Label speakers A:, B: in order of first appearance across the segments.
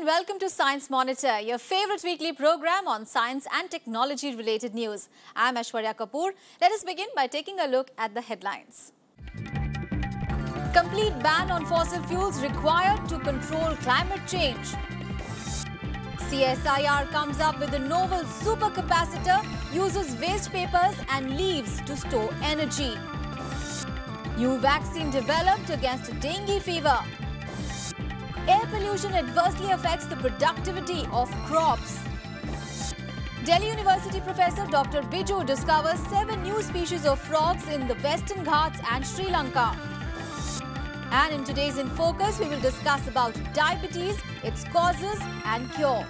A: welcome to Science Monitor, your favorite weekly program on science and technology related news. I'm Aishwarya Kapoor. Let us begin by taking a look at the headlines. Complete ban on fossil fuels required to control climate change. CSIR comes up with a novel supercapacitor, uses waste papers and leaves to store energy. New vaccine developed against dengue fever. Air pollution adversely affects the productivity of crops. Delhi University Professor Dr. Biju discovers 7 new species of frogs in the Western Ghats and Sri Lanka. And in today's In Focus, we will discuss about diabetes, its causes and cure.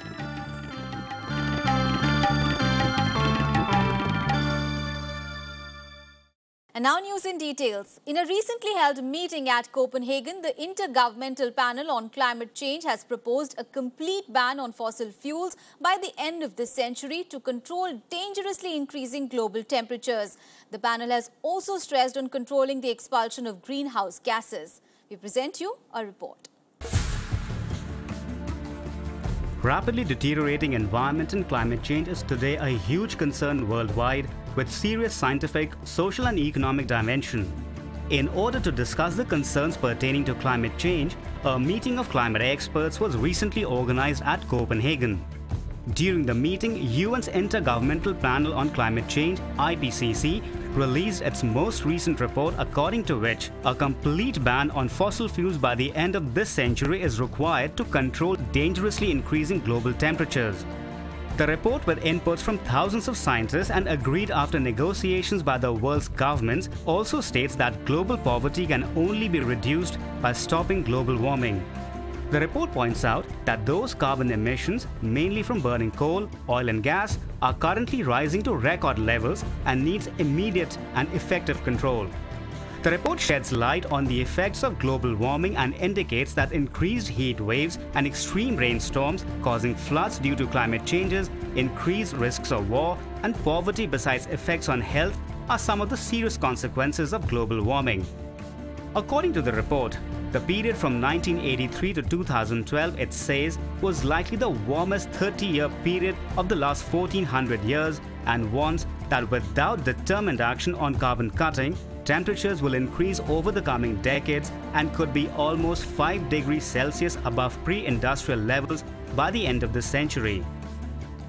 A: And now news in details. In a recently held meeting at Copenhagen, the Intergovernmental Panel on Climate Change has proposed a complete ban on fossil fuels by the end of this century to control dangerously increasing global temperatures. The panel has also stressed on controlling the expulsion of greenhouse gases. We present you a report.
B: Rapidly deteriorating environment and climate change is today a huge concern worldwide, with serious scientific, social and economic dimension. In order to discuss the concerns pertaining to climate change, a meeting of climate experts was recently organized at Copenhagen. During the meeting, UN's Intergovernmental Panel on Climate Change, IPCC, released its most recent report, according to which a complete ban on fossil fuels by the end of this century is required to control dangerously increasing global temperatures. The report, with inputs from thousands of scientists and agreed after negotiations by the world's governments, also states that global poverty can only be reduced by stopping global warming. The report points out that those carbon emissions, mainly from burning coal, oil and gas, are currently rising to record levels and needs immediate and effective control. The report sheds light on the effects of global warming and indicates that increased heat waves and extreme rainstorms causing floods due to climate changes, increased risks of war, and poverty, besides effects on health, are some of the serious consequences of global warming. According to the report, the period from 1983 to 2012, it says, was likely the warmest 30-year period of the last 1400 years, and warns that without determined action on carbon cutting, temperatures will increase over the coming decades and could be almost 5 degrees Celsius above pre-industrial levels by the end of the century.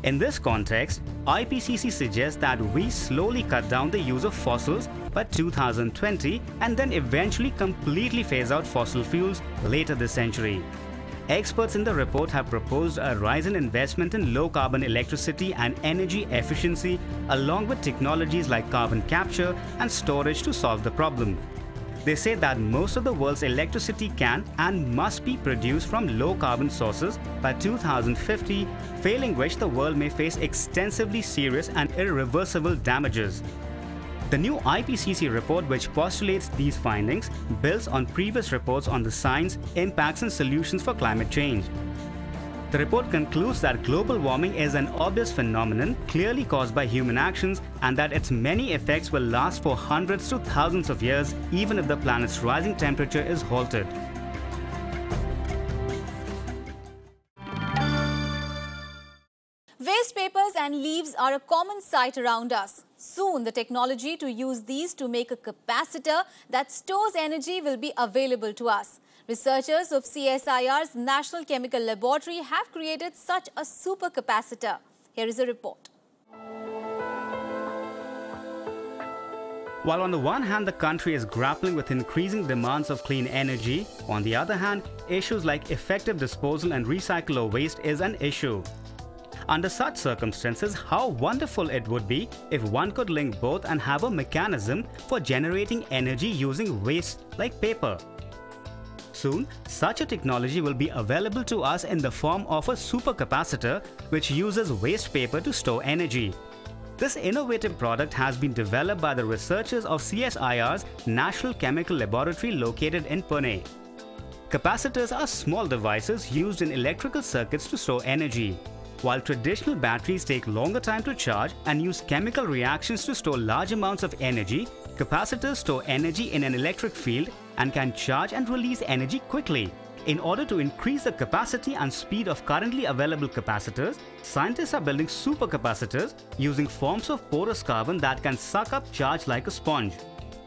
B: In this context, IPCC suggests that we slowly cut down the use of fossils by 2020 and then eventually completely phase out fossil fuels later this century. Experts in the report have proposed a rise in investment in low-carbon electricity and energy efficiency, along with technologies like carbon capture and storage to solve the problem. They say that most of the world's electricity can and must be produced from low-carbon sources by 2050, failing which the world may face extensively serious and irreversible damages. The new IPCC report, which postulates these findings, builds on previous reports on the science, impacts and solutions for climate change. The report concludes that global warming is an obvious phenomenon clearly caused by human actions, and that its many effects will last for hundreds to thousands of years, even if the planet's rising temperature is halted.
A: Waste papers and leaves are a common sight around us. Soon, the technology to use these to make a capacitor that stores energy will be available to us. Researchers of CSIR's National Chemical Laboratory have created such a supercapacitor. Here is a report.
B: While on the one hand the country is grappling with increasing demands of clean energy, on the other hand, issues like effective disposal and recycle of waste is an issue. Under such circumstances, how wonderful it would be if one could link both and have a mechanism for generating energy using waste like paper. Soon, such a technology will be available to us in the form of a supercapacitor, which uses waste paper to store energy. This innovative product has been developed by the researchers of CSIR's National Chemical Laboratory located in Pune. Capacitors are small devices used in electrical circuits to store energy. While traditional batteries take longer time to charge and use chemical reactions to store large amounts of energy, capacitors store energy in an electric field and can charge and release energy quickly, In order to increase the capacity and speed of currently available capacitors, scientists are building supercapacitors using forms of porous carbon that can suck up charge like a sponge.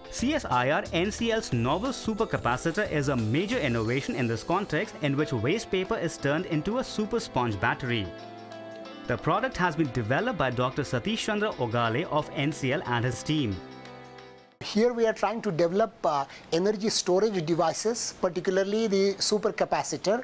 B: CSIR NCL's novel supercapacitor is a major innovation in this context, in which waste paper is turned into a super sponge battery. The product has been developed by Dr. Satish Chandra Ogale of NCL and his team.
C: Here we are trying to develop energy storage devices, particularly the supercapacitor,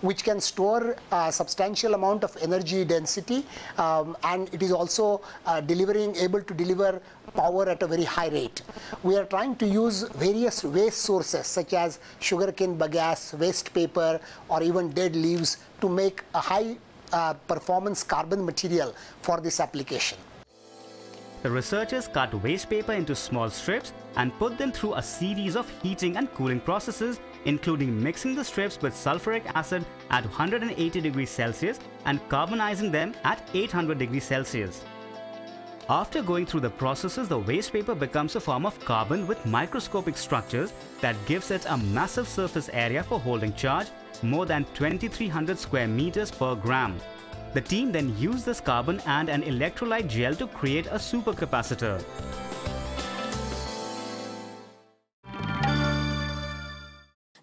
C: which can store a substantial amount of energy density, and it is also able to deliver power at a very high rate. We are trying to use various waste sources such as sugarcane bagasse, waste paper, or even dead leaves to make a high performance carbon material for this application.
B: The researchers cut waste paper into small strips and put them through a series of heating and cooling processes, including mixing the strips with sulfuric acid at 180 degrees Celsius and carbonizing them at 800 degrees Celsius. After going through the processes, the waste paper becomes a form of carbon with microscopic structures that gives it a massive surface area for holding charge, more than 2300 square meters per gram. The team then used this carbon and an electrolyte gel to create a supercapacitor.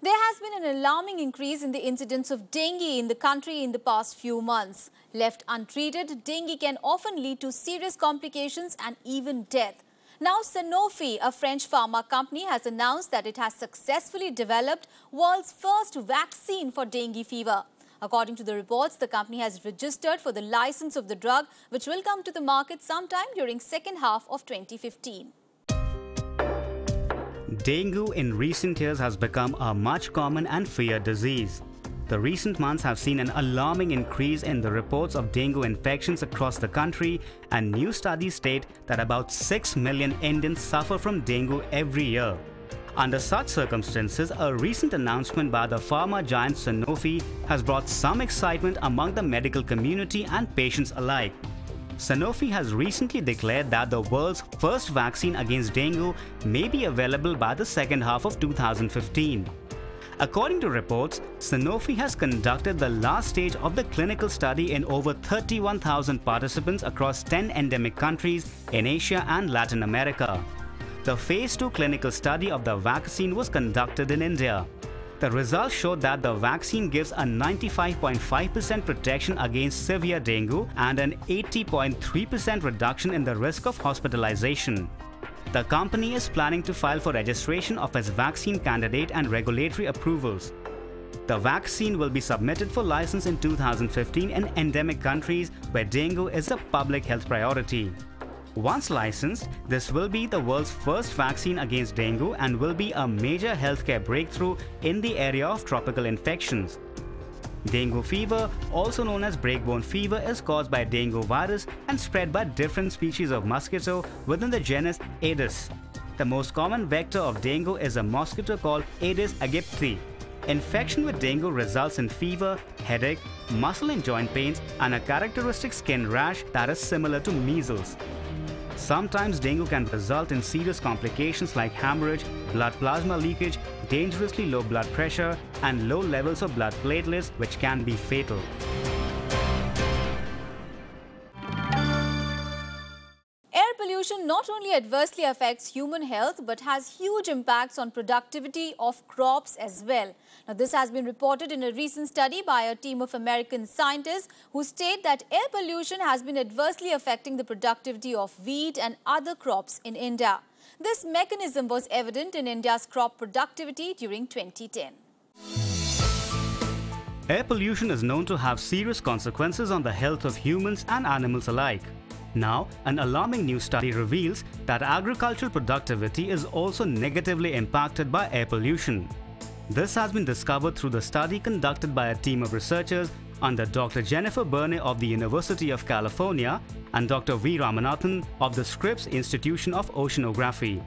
A: There has been an alarming increase in the incidence of dengue in the country in the past few months. Left untreated, dengue can often lead to serious complications and even death. Now, Sanofi, a French pharma company, has announced that it has successfully developed world's first vaccine for dengue fever. According to the reports, the company has registered for the license of the drug, which will come to the market sometime during second half of 2015.
B: Dengue in recent years has become a much common and feared disease. The recent months have seen an alarming increase in the reports of dengue infections across the country, and new studies state that about 6 million Indians suffer from dengue every year. Under such circumstances, a recent announcement by the pharma giant Sanofi has brought some excitement among the medical community and patients alike. Sanofi has recently declared that the world's first vaccine against dengue may be available by the second half of 2015. According to reports, Sanofi has conducted the last stage of the clinical study in over 31,000 participants across 10 endemic countries in Asia and Latin America. The Phase 2 clinical study of the vaccine was conducted in India. The results showed that the vaccine gives a 95.5% protection against severe dengue and an 80.3% reduction in the risk of hospitalization. The company is planning to file for registration of its vaccine candidate and regulatory approvals. The vaccine will be submitted for license in 2015 in endemic countries where dengue is a public health priority. Once licensed, this will be the world's first vaccine against dengue and will be a major healthcare breakthrough in the area of tropical infections. Dengue fever, also known as breakbone fever, is caused by dengue virus and spread by different species of mosquito within the genus Aedes. The most common vector of dengue is a mosquito called Aedes aegypti. Infection with dengue results in fever, headache, muscle and joint pains, and a characteristic skin rash that is similar to measles. Sometimes dengue can result in serious complications like hemorrhage, blood plasma leakage, dangerously low blood pressure, and low levels of blood platelets, which can be fatal.
A: Air pollution not only adversely affects human health but has huge impacts on productivity of crops as well. Now, this has been reported in a recent study by a team of American scientists who state that air pollution has been adversely affecting the productivity of wheat and other crops in India. This mechanism was evident in India's crop productivity during 2010.
B: Air pollution is known to have serious consequences on the health of humans and animals alike. Now, an alarming new study reveals that agricultural productivity is also negatively impacted by air pollution. This has been discovered through the study conducted by a team of researchers under Dr. Jennifer Burney of the University of California and Dr. V. Ramanathan of the Scripps Institution of Oceanography.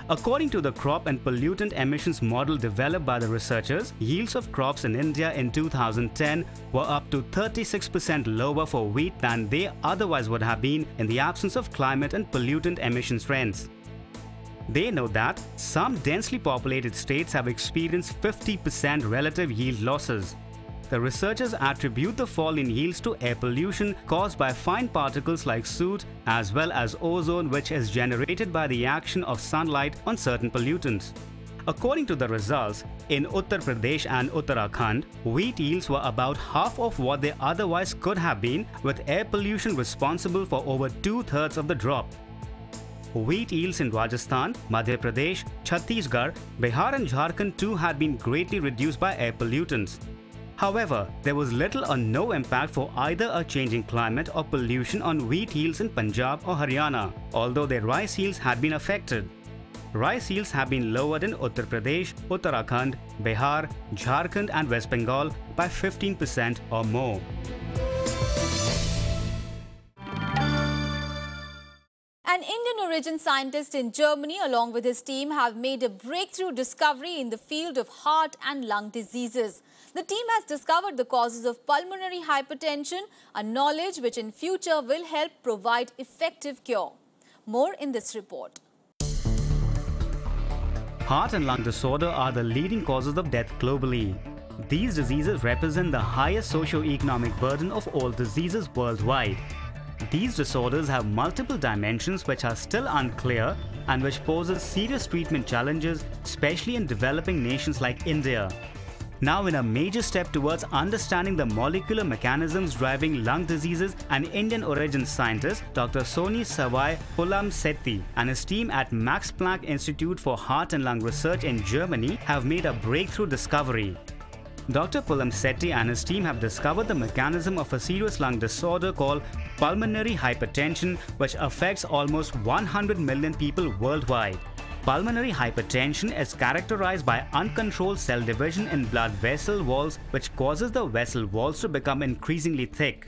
B: According to the crop and pollutant emissions model developed by the researchers, yields of crops in India in 2010 were up to 36% lower for wheat than they otherwise would have been in the absence of climate and pollutant emissions trends. They note that some densely populated states have experienced 50% relative yield losses. The researchers attribute the fall in yields to air pollution caused by fine particles like soot as well as ozone, which is generated by the action of sunlight on certain pollutants. According to the results, in Uttar Pradesh and Uttarakhand, wheat yields were about half of what they otherwise could have been, with air pollution responsible for over 2/3 of the drop. Wheat yields in Rajasthan, Madhya Pradesh, Chhattisgarh, Bihar and Jharkhand too had been greatly reduced by air pollutants. However, there was little or no impact for either a changing climate or pollution on wheat yields in Punjab or Haryana, although their rice yields had been affected. Rice yields have been lowered in Uttar Pradesh, Uttarakhand, Bihar, Jharkhand and West Bengal by 15% or more.
A: An Indian-origin scientist in Germany, along with his team, have made a breakthrough discovery in the field of heart and lung diseases. The team has discovered the causes of pulmonary hypertension, a knowledge which in future will help provide effective cure. More in this report.
B: Heart and lung disorder are the leading causes of death globally. These diseases represent the highest socio-economic burden of all diseases worldwide. These disorders have multiple dimensions which are still unclear and which poses serious treatment challenges, especially in developing nations like India. Now, in a major step towards understanding the molecular mechanisms driving lung diseases, an Indian-origin scientist, Dr. Soni Savai Pulamsetti, and his team at Max Planck Institute for Heart and Lung Research in Germany have made a breakthrough discovery. Dr. Pulamsetti and his team have discovered the mechanism of a serious lung disorder called pulmonary hypertension, which affects almost 100 million people worldwide. Pulmonary hypertension is characterized by uncontrolled cell division in blood vessel walls, which causes the vessel walls to become increasingly thick.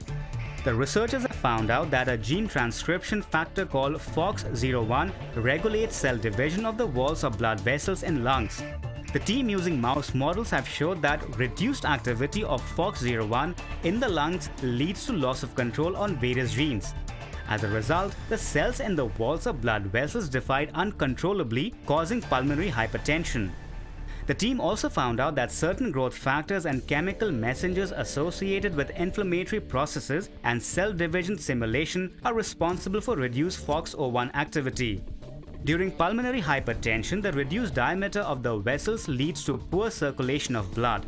B: The researchers have found out that a gene transcription factor called FOXC01 regulates cell division of the walls of blood vessels in lungs. The team using mouse models have showed that reduced activity of FOXC01 in the lungs leads to loss of control on various genes. As a result, the cells in the walls of blood vessels divide uncontrollably, causing pulmonary hypertension. The team also found out that certain growth factors and chemical messengers associated with inflammatory processes and cell division simulation are responsible for reduced FOXC01 activity. During pulmonary hypertension, the reduced diameter of the vessels leads to poor circulation of blood.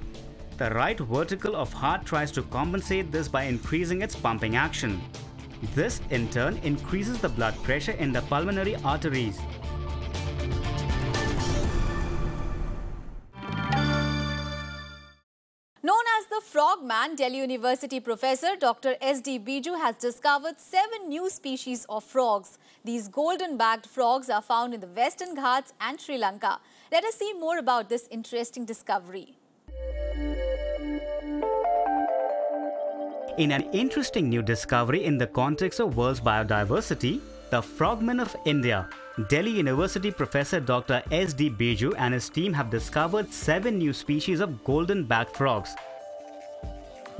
B: The right ventricle of heart tries to compensate this by increasing its pumping action. This, in turn, increases the blood pressure in the pulmonary arteries.
A: Known as the Frogman, Delhi University professor Dr. S.D. Biju has discovered 7 new species of frogs. These golden-backed frogs are found in the Western Ghats and Sri Lanka. Let us see more about this interesting discovery.
B: In an interesting new discovery in the context of world's biodiversity, the Frogman of India, Delhi University professor Dr. S.D. Biju and his team have discovered 7 new species of golden-backed frogs.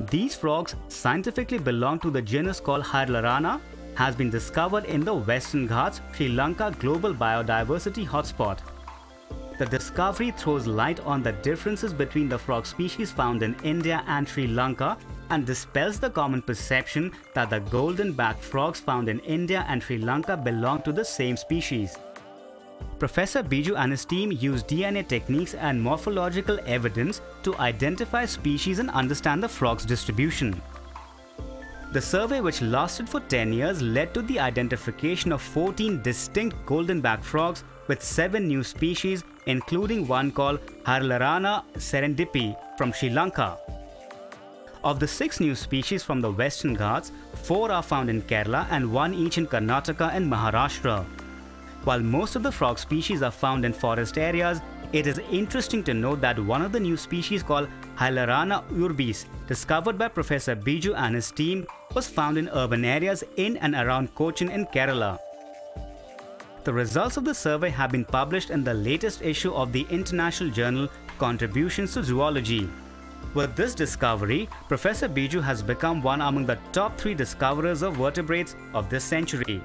B: These frogs scientifically belong to the genus called Hylarana, has been discovered in the Western Ghats, Sri Lanka global biodiversity hotspot. The discovery throws light on the differences between the frog species found in India and Sri Lanka and dispels the common perception that the golden-backed frogs found in India and Sri Lanka belong to the same species. Professor Biju and his team used DNA techniques and morphological evidence to identify species and understand the frog's distribution. The survey, which lasted for 10 years, led to the identification of 14 distinct golden-backed frogs with 7 new species, including one called Hylarana serendipi from Sri Lanka. Of the 6 new species from the Western Ghats, 4 are found in Kerala and 1 each in Karnataka and Maharashtra. While most of the frog species are found in forest areas, it is interesting to note that one of the new species called Hylarana urbis, discovered by Professor Biju and his team, was found in urban areas in and around Cochin in Kerala. The results of the survey have been published in the latest issue of the international journal Contributions to Zoology. With this discovery, Professor Biju has become one among the top 3 discoverers of vertebrates of this century.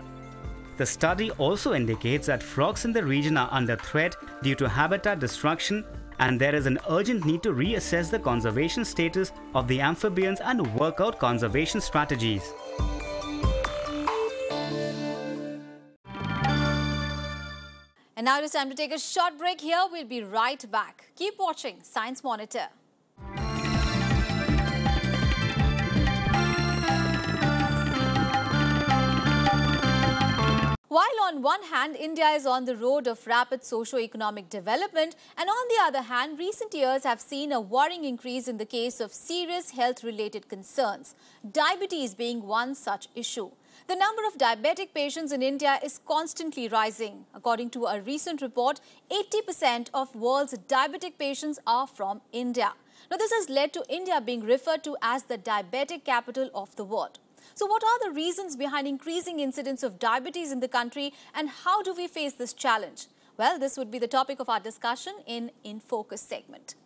B: The study also indicates that frogs in the region are under threat due to habitat destruction, and there is an urgent need to reassess the conservation status of the amphibians and work out conservation strategies.
A: And now it's time to take a short break here. We'll be right back. Keep watching Science Monitor. While on one hand, India is on the road of rapid socio-economic development, and on the other hand, recent years have seen a worrying increase in the case of serious health-related concerns, diabetes being one such issue. The number of diabetic patients in India is constantly rising. According to a recent report, 80% of world's diabetic patients are from India. Now, this has led to India being referred to as the diabetic capital of the world. So what are the reasons behind increasing incidence of diabetes in the country, and how do we face this challenge? Well, this would be the topic of our discussion in Focus segment.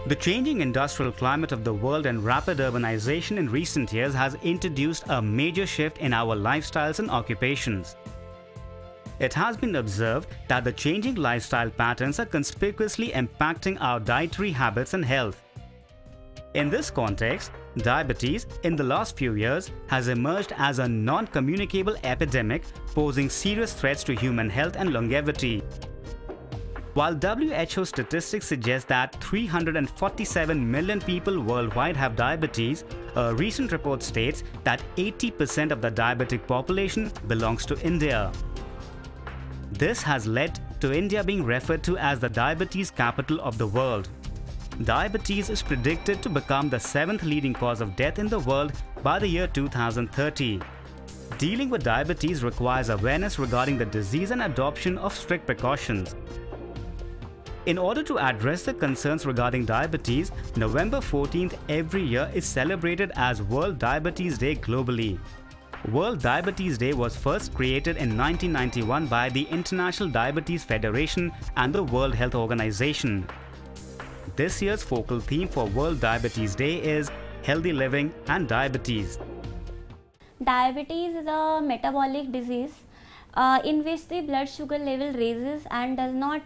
B: The changing industrial climate of the world and rapid urbanization in recent years has introduced a major shift in our lifestyles and occupations. It has been observed that the changing lifestyle patterns are conspicuously impacting our dietary habits and health. In this context, diabetes in the last few years has emerged as a non-communicable epidemic posing serious threats to human health and longevity. While WHO statistics suggest that 347 million people worldwide have diabetes, a recent report states that 80% of the diabetic population belongs to India. This has led to India being referred to as the diabetes capital of the world. Diabetes is predicted to become the 7th leading cause of death in the world by the year 2030. Dealing with diabetes requires awareness regarding the disease and adoption of strict precautions. In order to address the concerns regarding diabetes, November 14th every year is celebrated as World Diabetes Day globally. World Diabetes Day was first created in 1991 by the International Diabetes Federation and the World Health Organization. This year's focal theme for World Diabetes Day is Healthy Living and Diabetes.
D: Diabetes is a metabolic disease in which the blood sugar level raises and does not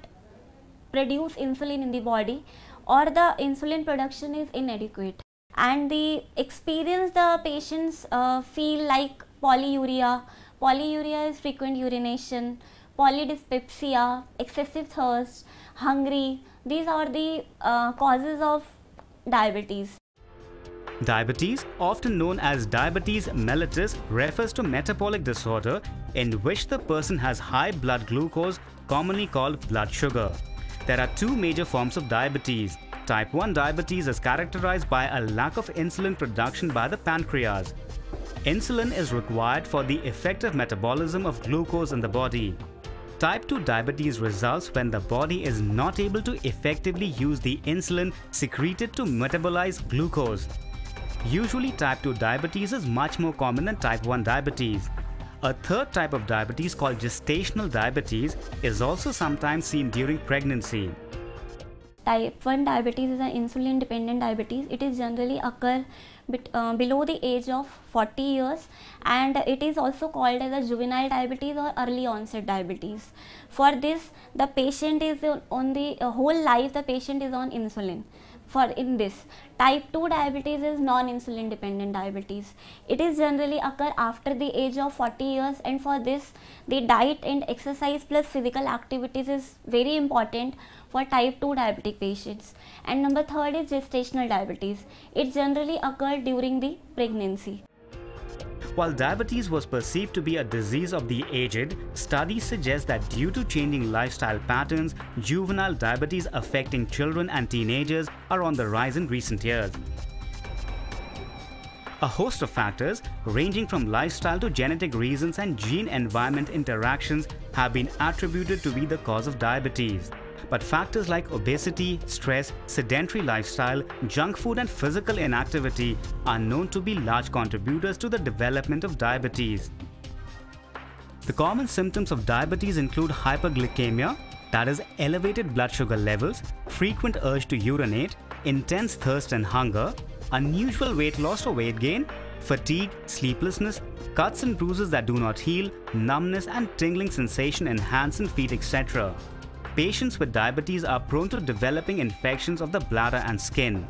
D: produce insulin in the body, or the insulin production is inadequate. And the experience the patients feel like polyuria. Polyuria is frequent urination, polydyspepsia, excessive thirst, hungry. These are the causes of diabetes.
B: Diabetes, often known as diabetes mellitus, refers to metabolic disorder in which the person has high blood glucose, commonly called blood sugar. There are two major forms of diabetes. Type 1 diabetes is characterized by a lack of insulin production by the pancreas. Insulin is required for the effective metabolism of glucose in the body. Type 2 diabetes results when the body is not able to effectively use the insulin secreted to metabolize glucose. Usually, type 2 diabetes is much more common than type 1 diabetes. A third type of diabetes called gestational diabetes is also sometimes seen during pregnancy.
D: Type 1 diabetes is an insulin dependent diabetes. It is generally occur below the age of 40 years, and it is also called as a juvenile diabetes or early onset diabetes. For this, the patient is on the whole life the patient is on insulin. In this, type 2 diabetes is non-insulin dependent diabetes. It is generally occur after the age of 40 years, and for this the diet and exercise plus physical activities is very important for type 2 diabetic patients. And number third is gestational diabetes. It generally occurs during the pregnancy.
B: While diabetes was perceived to be a disease of the aged, studies suggest that due to changing lifestyle patterns, juvenile diabetes affecting children and teenagers are on the rise in recent years. A host of factors, ranging from lifestyle to genetic reasons and gene-environment interactions, have been attributed to be the cause of diabetes. But factors like obesity, stress, sedentary lifestyle, junk food and physical inactivity are known to be large contributors to the development of diabetes. The common symptoms of diabetes include hyperglycemia, that is elevated blood sugar levels, frequent urge to urinate, intense thirst and hunger, unusual weight loss or weight gain, fatigue, sleeplessness, cuts and bruises that do not heal, numbness and tingling sensation in hands and feet, etc. Patients with diabetes are prone to developing infections of the bladder and skin.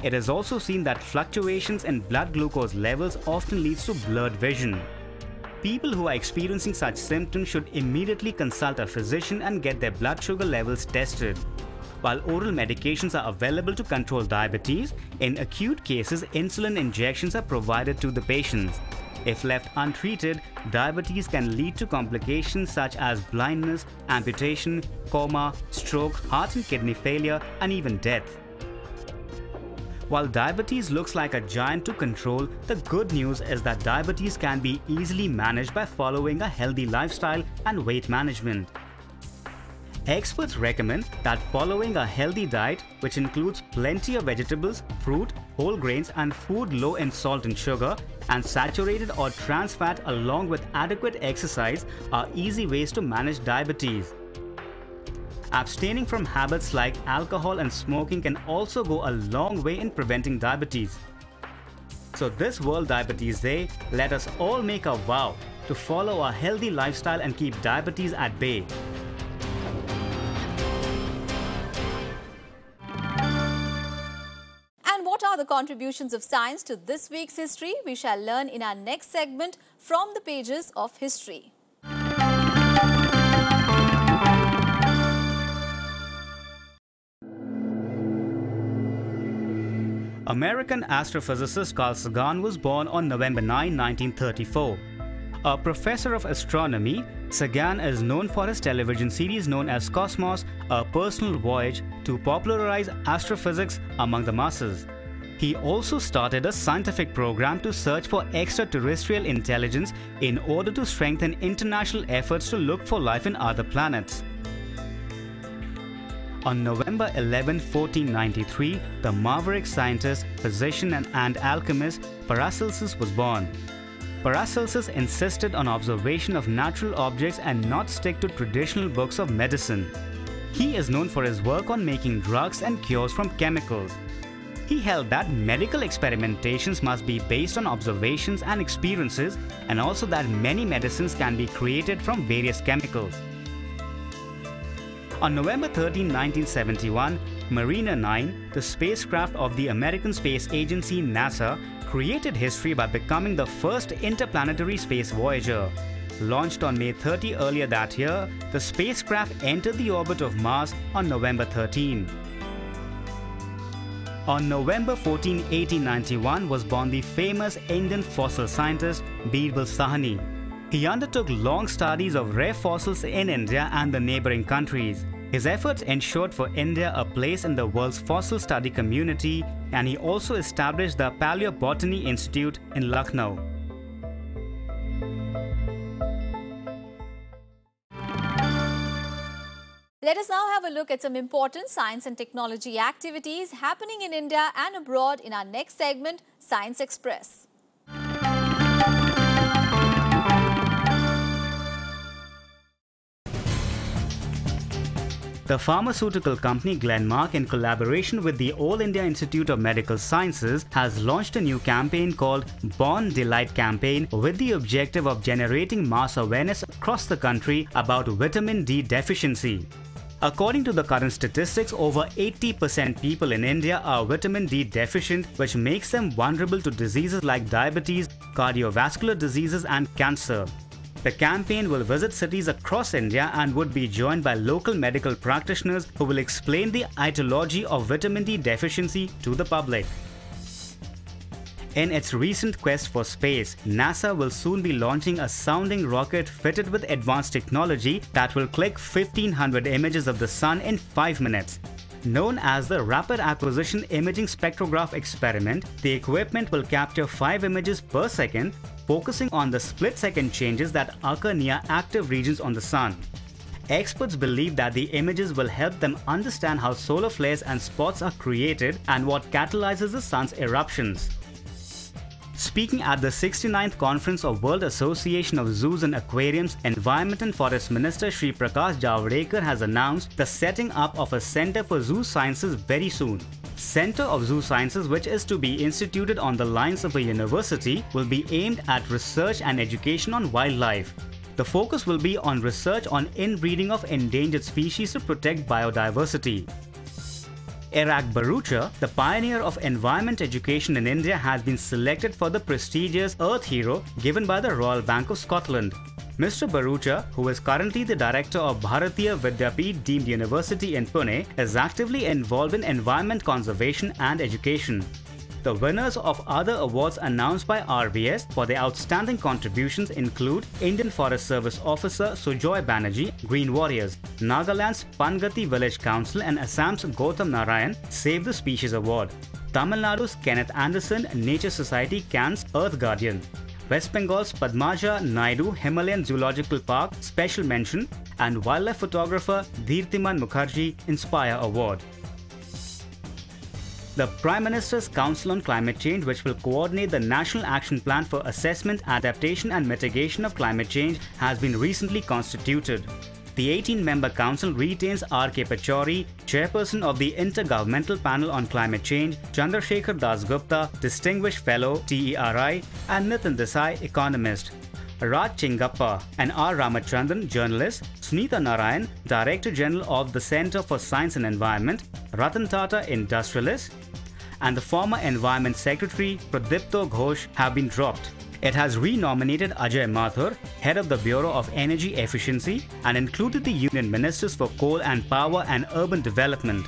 B: It is also seen that fluctuations in blood glucose levels often leads to blurred vision. People who are experiencing such symptoms should immediately consult a physician and get their blood sugar levels tested. While oral medications are available to control diabetes, in acute cases, insulin injections are provided to the patients. If left untreated, diabetes can lead to complications such as blindness, amputation, coma, stroke, heart and kidney failure, and even death. While diabetes looks like a giant to control, the good news is that diabetes can be easily managed by following a healthy lifestyle and weight management. Experts recommend that following a healthy diet, which includes plenty of vegetables, fruit, whole grains, and food low in salt and sugar, and saturated or trans fat along with adequate exercise, are easy ways to manage diabetes. Abstaining from habits like alcohol and smoking can also go a long way in preventing diabetes. So this World Diabetes Day, let us all make a vow to follow a healthy lifestyle and keep diabetes at bay.
A: And what are the contributions of science to this week's history? We shall learn in our next segment from the pages of history.
B: American astrophysicist Carl Sagan was born on November 9, 1934. A professor of astronomy, Sagan is known for his television series known as Cosmos, a personal voyage to popularize astrophysics among the masses. He also started a scientific program to search for extraterrestrial intelligence in order to strengthen international efforts to look for life in other planets. On November 11, 1493, the maverick scientist, physician and alchemist Paracelsus was born. Paracelsus insisted on observation of natural objects and not stick to traditional books of medicine. He is known for his work on making drugs and cures from chemicals. He held that medical experimentations must be based on observations and experiences, and also that many medicines can be created from various chemicals. On November 13, 1971, Mariner 9, the spacecraft of the American Space Agency NASA, created history by becoming the first interplanetary space voyager. Launched on May 30 earlier that year, the spacecraft entered the orbit of Mars on November 13. On November 14, 1891 was born the famous Indian fossil scientist Birbal Sahni. He undertook long studies of rare fossils in India and the neighboring countries. His efforts ensured for India a place in the world's fossil study community, and he also established the Paleobotany Institute in Lucknow.
A: Let us now have a look at some important science and technology activities happening in India and abroad in our next segment, Science Express.
B: The pharmaceutical company Glenmark, in collaboration with the All India Institute of Medical Sciences, has launched a new campaign called Born Delight Campaign with the objective of generating mass awareness across the country about vitamin D deficiency. According to the current statistics, over 80% people in India are vitamin D deficient, which makes them vulnerable to diseases like diabetes, cardiovascular diseases and cancer. The campaign will visit cities across India and would be joined by local medical practitioners who will explain the etiology of vitamin D deficiency to the public. In its recent quest for space, NASA will soon be launching a sounding rocket fitted with advanced technology that will click 1500 images of the Sun in 5 minutes. Known as the Rapid Acquisition Imaging Spectrograph Experiment, the equipment will capture 5 images per second, focusing on the split-second changes that occur near active regions on the Sun. Experts believe that the images will help them understand how solar flares and spots are created and what catalyzes the Sun's eruptions. Speaking at the 69th Conference of World Association of Zoos and Aquariums, Environment and Forest Minister Shri Prakash Javadekar has announced the setting up of a Centre for Zoo Sciences very soon. Centre of Zoo Sciences, which is to be instituted on the lines of a university, will be aimed at research and education on wildlife. The focus will be on research on inbreeding of endangered species to protect biodiversity. Iraq Barucha, the pioneer of environment education in India, has been selected for the prestigious Earth Hero given by the Royal Bank of Scotland. Mr. Barucha, who is currently the director of Bharatiya Vidyapeeth deemed University in Pune, is actively involved in environment conservation and education. The winners of other awards announced by RBS for their outstanding contributions include Indian Forest Service Officer Sujoy Banerjee, Green Warriors, Nagaland's Pangati Village Council and Assam's Gautam Narayan Save the Species Award, Tamil Nadu's Kenneth Anderson Nature Society Cannes Earth Guardian, West Bengal's Padmaja Naidu Himalayan Zoological Park Special Mention, and wildlife photographer Dheertiman Mukherjee Inspire Award. The Prime Minister's Council on Climate Change, which will coordinate the National Action Plan for Assessment, Adaptation and Mitigation of Climate Change, has been recently constituted. The 18-member council retains R.K. Pachauri, chairperson of the Intergovernmental Panel on Climate Change, Chandrasekhar Das Gupta, Distinguished Fellow, TERI, and Nitin Desai, economist. Raj Chingappa and R. Ramachandran, journalist, Sunita Narayan, Director General of the Centre for Science and Environment, Ratan Tata, industrialist, and the former Environment Secretary Pradipto Ghosh have been dropped. It has renominated Ajay Mathur, head of the Bureau of Energy Efficiency, and included the Union Ministers for Coal and Power and Urban Development.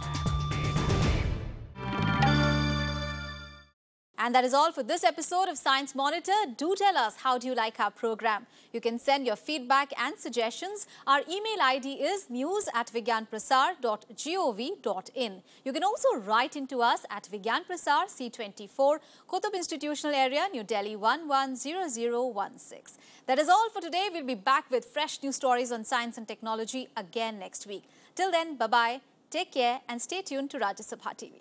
A: And that is all for this episode of Science Monitor. Do tell us, how do you like our program? You can send your feedback and suggestions. Our email ID is news@vigyanprasar.gov.in. You can also write into us at Vigyan Prasar, C24, Qutub Institutional Area, New Delhi 110016. That is all for today. We'll be back with fresh news stories on science and technology again next week. Till then, bye-bye, take care and stay tuned to Rajya Sabha TV.